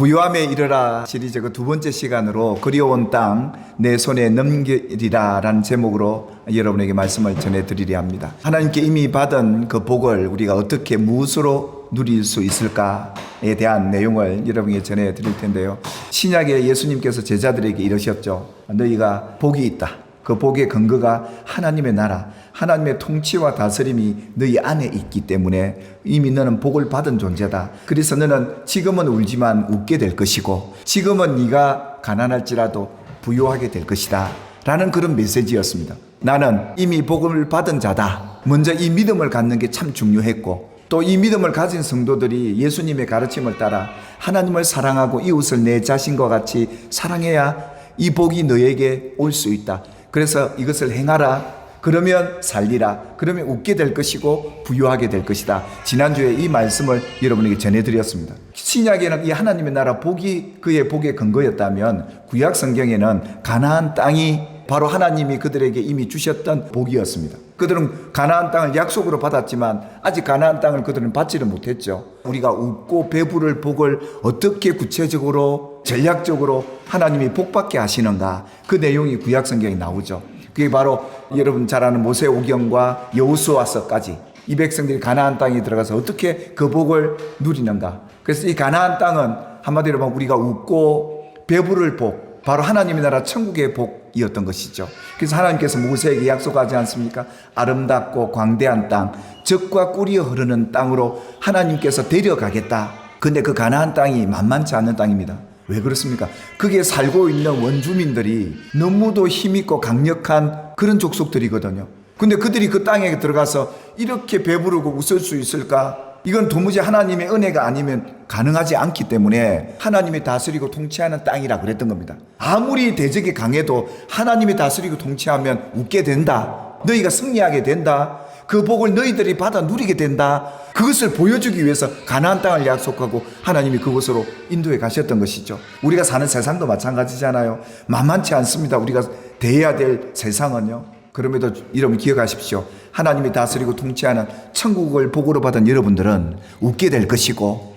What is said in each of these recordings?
부요함에 이르라 시리즈 그 두 번째 시간으로 그리워온 땅 내 손에 넘기리라 라는 제목으로 여러분에게 말씀을 전해드리려 합니다. 하나님께 이미 받은 그 복을 우리가 어떻게 무엇으로 누릴 수 있을까에 대한 내용을 여러분에게 전해드릴 텐데요. 신약에 예수님께서 제자들에게 이러셨죠. 너희가 복이 있다. 그 복의 근거가 하나님의 나라, 하나님의 통치와 다스림이 너희 안에 있기 때문에 이미 너는 복을 받은 존재다. 그래서 너는 지금은 울지만 웃게 될 것이고 지금은 네가 가난할지라도 부유하게 될 것이다 라는 그런 메시지였습니다. 나는 이미 복을 받은 자다. 먼저 이 믿음을 갖는 게 참 중요했고 또 이 믿음을 가진 성도들이 예수님의 가르침을 따라 하나님을 사랑하고 이웃을 내 자신과 같이 사랑해야 이 복이 너에게 올 수 있다. 그래서 이것을 행하라. 그러면 살리라. 그러면 웃게 될 것이고 부유하게 될 것이다. 지난주에 이 말씀을 여러분에게 전해드렸습니다. 신약에는 이 하나님의 나라 복이 그의 복의 근거였다면 구약 성경에는 가나안 땅이 바로 하나님이 그들에게 이미 주셨던 복이었습니다. 그들은 가나안 땅을 약속으로 받았지만 아직 가나안 땅을 그들은 받지를 못했죠. 우리가 웃고 배부를 복을 어떻게 구체적으로 전략적으로 하나님이 복받게 하시는가, 그 내용이 구약 성경에 나오죠. 그게 바로 여러분 잘 아는 모세오경과 여호수아서까지 이 백성들이 가나안 땅에 들어가서 어떻게 그 복을 누리는가. 그래서 이 가나안 땅은 한마디로 보면 우리가 웃고 배부를 복, 바로 하나님의 나라 천국의 복이었던 것이죠. 그래서 하나님께서 모세에게 약속하지 않습니까? 아름답고 광대한 땅, 젖과 꿀이 흐르는 땅으로 하나님께서 데려가겠다. 근데 그 가나안 땅이 만만치 않은 땅입니다. 왜 그렇습니까? 거기에 살고 있는 원주민들이 너무도 힘있고 강력한 그런 족속들이거든요. 근데 그들이 그 땅에 들어가서 이렇게 배부르고 웃을 수 있을까? 이건 도무지 하나님의 은혜가 아니면 가능하지 않기 때문에 하나님이 다스리고 통치하는 땅이라 그랬던 겁니다. 아무리 대적이 강해도 하나님이 다스리고 통치하면 웃게 된다. 너희가 승리하게 된다. 그 복을 너희들이 받아 누리게 된다. 그것을 보여주기 위해서 가나안 땅을 약속하고 하나님이 그곳으로 인도해 가셨던 것이죠. 우리가 사는 세상도 마찬가지잖아요. 만만치 않습니다. 우리가 대해야 될 세상은요. 그럼에도 여러분 기억하십시오. 하나님이 다스리고 통치하는 천국을 복으로 받은 여러분들은 웃게 될 것이고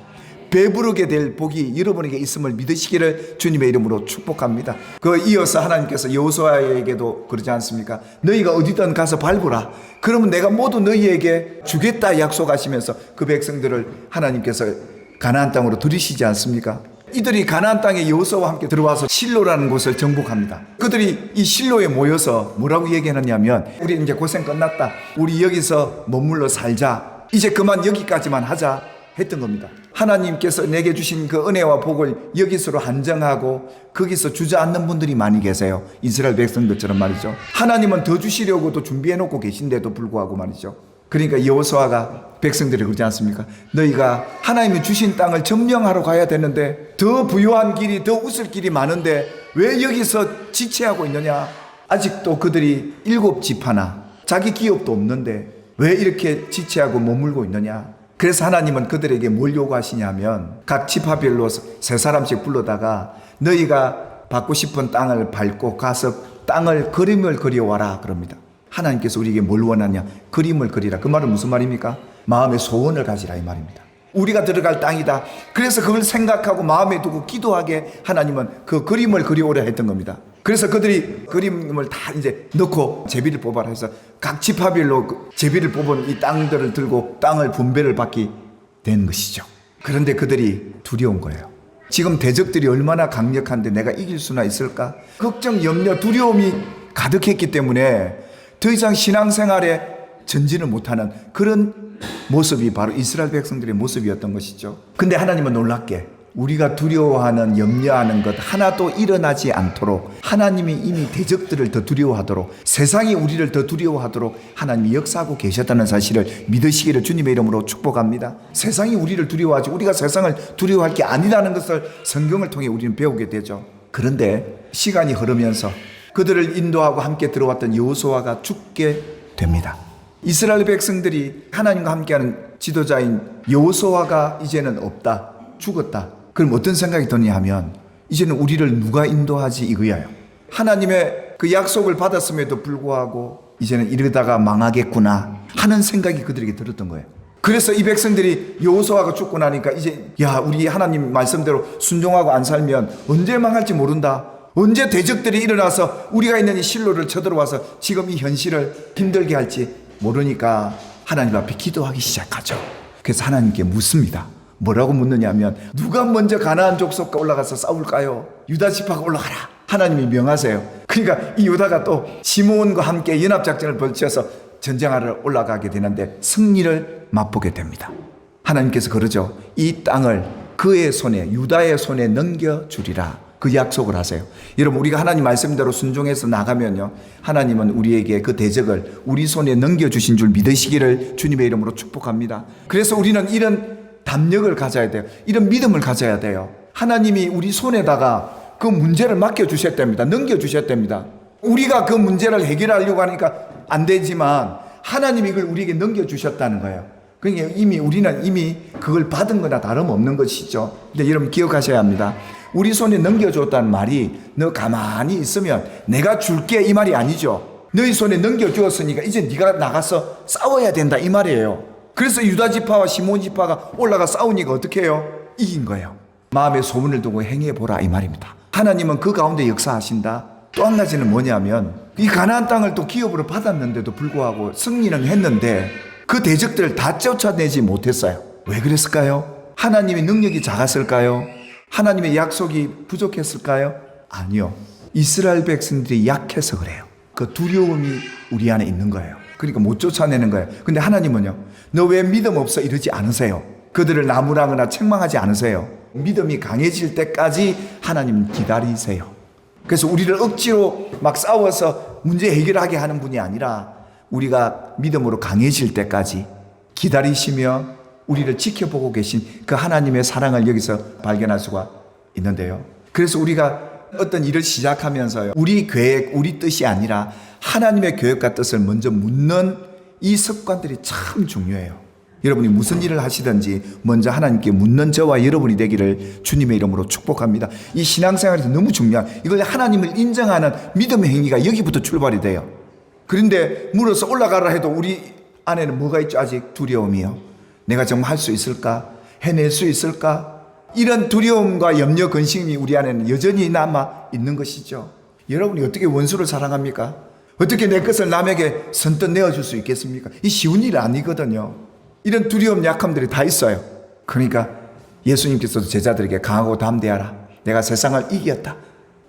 배부르게 될 복이 여러분에게 있음을 믿으시기를 주님의 이름으로 축복합니다. 그 이어서 하나님께서 여호수아에게도 그러지 않습니까? 너희가 어디든 가서 밟으라. 그러면 내가 모두 너희에게 주겠다 약속하시면서 그 백성들을 하나님께서 가나안 땅으로 들이시지 않습니까? 이들이 가나안 땅에 여호수아와 함께 들어와서 실로라는 곳을 정복합니다. 그들이 이 실로에 모여서 뭐라고 얘기하느냐면 우리 이제 고생 끝났다. 우리 여기서 머물러 살자. 이제 그만 여기까지만 하자 했던 겁니다. 하나님께서 내게 주신 그 은혜와 복을 여기서로 한정하고 거기서 주저앉는 분들이 많이 계세요. 이스라엘 백성들처럼 말이죠. 하나님은 더 주시려고도 준비해놓고 계신데도 불구하고 말이죠. 그러니까 여호수아가 백성들이 그러지 않습니까? 너희가 하나님이 주신 땅을 점령하러 가야 되는데 더 부유한 길이, 더 웃을 길이 많은데 왜 여기서 지체하고 있느냐? 아직도 그들이 7집 하나 자기 기업도 없는데 왜 이렇게 지체하고 머물고 있느냐? 그래서 하나님은 그들에게 뭘 요구하시냐면 각 지파별로 세 사람씩 불러다가 너희가 받고 싶은 땅을 밟고 가서 땅을 그림을 그려와라 그럽니다. 하나님께서 우리에게 뭘 원하냐? 그림을 그리라. 그 말은 무슨 말입니까? 마음의 소원을 가지라 이 말입니다. 우리가 들어갈 땅이다. 그래서 그걸 생각하고 마음에 두고 기도하게 하나님은 그 그림을 그려오려 했던 겁니다. 그래서 그들이 그림을 다 이제 넣고 제비를 뽑아라 해서 각 지파별로 제비를 뽑은 이 땅들을 들고 땅을 분배를 받게 된 것이죠. 그런데 그들이 두려운 거예요. 지금 대적들이 얼마나 강력한데 내가 이길 수나 있을까? 걱정, 염려, 두려움이 가득했기 때문에 더 이상 신앙생활에 전진을 못하는 그런 모습이 바로 이스라엘 백성들의 모습이었던 것이죠. 근데 하나님은 놀랍게 우리가 두려워하는, 염려하는 것 하나도 일어나지 않도록 하나님이 이미 대적들을 더 두려워하도록 세상이 우리를 더 두려워하도록 하나님이 역사하고 계셨다는 사실을 믿으시기를 주님의 이름으로 축복합니다. 세상이 우리를 두려워하지 우리가 세상을 두려워할 게 아니라는 것을 성경을 통해 우리는 배우게 되죠. 그런데 시간이 흐르면서 그들을 인도하고 함께 들어왔던 여호수아가 죽게 됩니다. 이스라엘 백성들이 하나님과 함께하는 지도자인 여호수아가 이제는 없다, 죽었다. 그럼 어떤 생각이 드냐 하면 이제는 우리를 누가 인도하지 이거예요. 하나님의 그 약속을 받았음에도 불구하고 이제는 이러다가 망하겠구나 하는 생각이 그들에게 들었던 거예요. 그래서 이 백성들이 여호수아가 죽고 나니까 이제 야, 우리 하나님 말씀대로 순종하고 안 살면 언제 망할지 모른다. 언제 대적들이 일어나서 우리가 있는 이 실로를 쳐들어와서 지금 이 현실을 힘들게 할지 모르니까 하나님 앞에 기도하기 시작하죠. 그래서 하나님께 묻습니다. 뭐라고 묻느냐면 누가 먼저 가나안 족속과 올라가서 싸울까요? 유다 지파가 올라가라. 하나님이 명하세요. 그러니까 이 유다가 또 시므온과 함께 연합작전을 벌쳐서 전쟁하러 올라가게 되는데 승리를 맛보게 됩니다. 하나님께서 그러죠. 이 땅을 그의 손에, 유다의 손에 넘겨주리라. 그 약속을 하세요. 여러분, 우리가 하나님 말씀대로 순종해서 나가면요, 하나님은 우리에게 그 대적을 우리 손에 넘겨주신 줄 믿으시기를 주님의 이름으로 축복합니다. 그래서 우리는 이런 담력을 가져야 돼요. 이런 믿음을 가져야 돼요. 하나님이 우리 손에다가 그 문제를 맡겨주셨답니다. 넘겨주셨답니다. 우리가 그 문제를 해결하려고 하니까 안 되지만 하나님이 이걸 우리에게 넘겨주셨다는 거예요. 그러니까 우리는 이미 그걸 받은 거나 다름없는 것이죠. 근데 여러분 기억하셔야 합니다. 우리 손에 넘겨줬다는 말이 너 가만히 있으면 내가 줄게 이 말이 아니죠. 너희 손에 넘겨주었으니까 이제 네가 나가서 싸워야 된다 이 말이에요. 그래서 유다 지파와 시몬 지파가 올라가 싸우니까 어떻게 해요? 이긴 거예요. 마음에 소문을 두고 행해보라 이 말입니다. 하나님은 그 가운데 역사하신다. 또 한 가지는 뭐냐면 이 가나안 땅을 또 기업으로 받았는데도 불구하고 승리는 했는데 그 대적들을 다 쫓아내지 못했어요. 왜 그랬을까요? 하나님의 능력이 작았을까요? 하나님의 약속이 부족했을까요? 아니요. 이스라엘 백성들이 약해서 그래요. 그 두려움이 우리 안에 있는 거예요. 그러니까 못 쫓아내는 거예요. 근데 하나님은요, 너 왜 믿음 없어 이러지 않으세요. 그들을 나무라거나 책망하지 않으세요. 믿음이 강해질 때까지 하나님 기다리세요. 그래서 우리를 억지로 막 싸워서 문제 해결하게 하는 분이 아니라 우리가 믿음으로 강해질 때까지 기다리시며 우리를 지켜보고 계신 그 하나님의 사랑을 여기서 발견할 수가 있는데요. 그래서 우리가 어떤 일을 시작하면서요, 우리 계획, 우리 뜻이 아니라 하나님의 계획과 뜻을 먼저 묻는 이 습관들이 참 중요해요. 여러분이 무슨 일을 하시든지 먼저 하나님께 묻는 저와 여러분이 되기를 주님의 이름으로 축복합니다. 이 신앙생활에서 너무 중요한, 이걸 하나님을 인정하는 믿음의 행위가 여기부터 출발이 돼요. 그런데 물어서 올라가라 해도 우리 안에는 뭐가 있죠? 아직 두려움이요. 내가 정말 할 수 있을까? 해낼 수 있을까? 이런 두려움과 염려, 근심이 우리 안에는 여전히 남아 있는 것이죠. 여러분이 어떻게 원수를 사랑합니까? 어떻게 내 것을 남에게 선뜻 내어줄 수 있겠습니까? 이 쉬운 일 아니거든요. 이런 두려움, 약함들이 다 있어요. 그러니까 예수님께서도 제자들에게 강하고 담대하라. 내가 세상을 이겼다.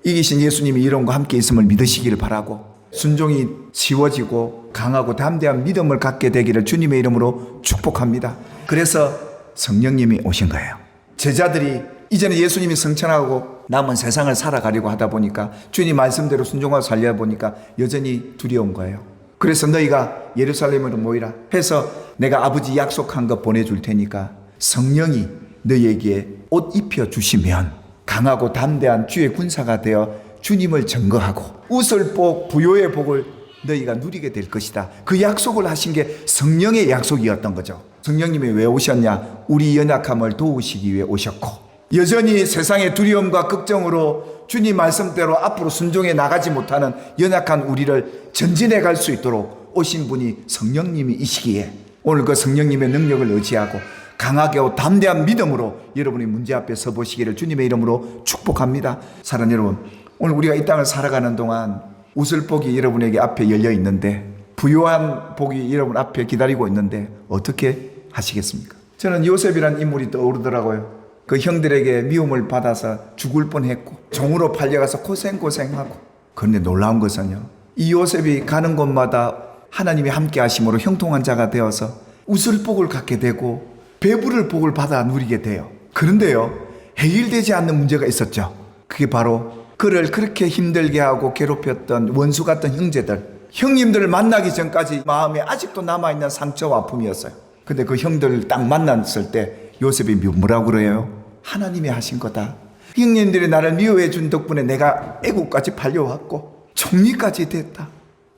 이기신 예수님이 이런과 함께 있음을 믿으시기를 바라고, 순종이 쉬워지고 강하고 담대한 믿음을 갖게 되기를 주님의 이름으로 축복합니다. 그래서 성령님이 오신 거예요. 제자들이 이제는 예수님이 성천하고 남은 세상을 살아가려고 하다 보니까 주님 말씀대로 순종하고 살려다 보니까 여전히 두려운 거예요. 그래서 너희가 예루살렘으로 모이라 해서 내가 아버지 약속한 거 보내줄 테니까 성령이 너희에게 옷 입혀주시면 강하고 담대한 주의 군사가 되어 주님을 증거하고 웃을 복, 부요의 복을 너희가 누리게 될 것이다. 그 약속을 하신 게 성령의 약속이었던 거죠. 성령님이 왜 오셨냐? 우리 연약함을 도우시기 위해 오셨고, 여전히 세상의 두려움과 걱정으로 주님 말씀대로 앞으로 순종해 나가지 못하는 연약한 우리를 전진해 갈 수 있도록 오신 분이 성령님이시기에 오늘 그 성령님의 능력을 의지하고 강하게 담대한 믿음으로 여러분이 문제 앞에 서보시기를 주님의 이름으로 축복합니다. 사랑하는 여러분, 오늘 우리가 이 땅을 살아가는 동안 웃을 복이 여러분에게 앞에 열려 있는데, 부요한 복이 여러분 앞에 기다리고 있는데 어떻게 하시겠습니까? 저는 요셉이라는 인물이 떠오르더라고요. 그 형들에게 미움을 받아서 죽을 뻔했고 종으로 팔려가서 고생하고, 그런데 놀라운 것은요, 이 요셉이 가는 곳마다 하나님이 함께 하심으로 형통한 자가 되어서 웃을 복을 갖게 되고 배부를 복을 받아 누리게 돼요. 그런데요, 해결되지 않는 문제가 있었죠. 그게 바로 그를 그렇게 힘들게 하고 괴롭혔던 원수 같은 형제들, 형님들을 만나기 전까지 마음에 아직도 남아있는 상처와 아픔이었어요. 근데 그 형들을 딱 만났을 때 요셉이 뭐라고 그래요? 하나님이 하신 거다. 형님들이 나를 미워해 준 덕분에 내가 애국까지 팔려왔고 총리까지 됐다.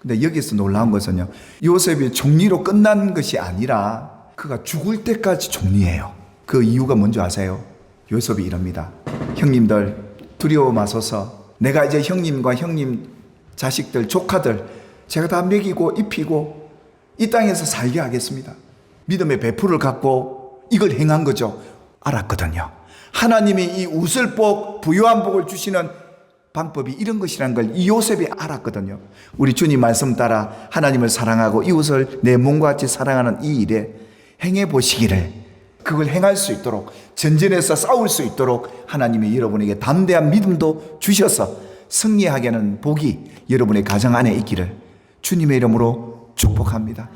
근데 여기서 놀라운 것은요, 요셉이 총리로 끝난 것이 아니라 그가 죽을 때까지 총리예요. 그 이유가 뭔지 아세요? 요셉이 이럽니다. 형님들 두려워 마소서. 내가 이제 형님과 형님 자식들, 조카들 제가 다 먹이고 입히고 이 땅에서 살게 하겠습니다. 믿음의 배풀을 갖고 이걸 행한 거죠. 알았거든요. 하나님이 이 웃을 복, 부유한 복을 주시는 방법이 이런 것이라는 걸 이 요셉이 알았거든요. 우리 주님 말씀 따라 하나님을 사랑하고 이웃을 내 몸과 같이 사랑하는 이 일에 행해 보시기를, 그걸 행할 수 있도록, 전진해서 싸울 수 있도록 하나님이 여러분에게 담대한 믿음도 주셔서 승리하게 하는 복이 여러분의 가정 안에 있기를 주님의 이름으로 축복합니다.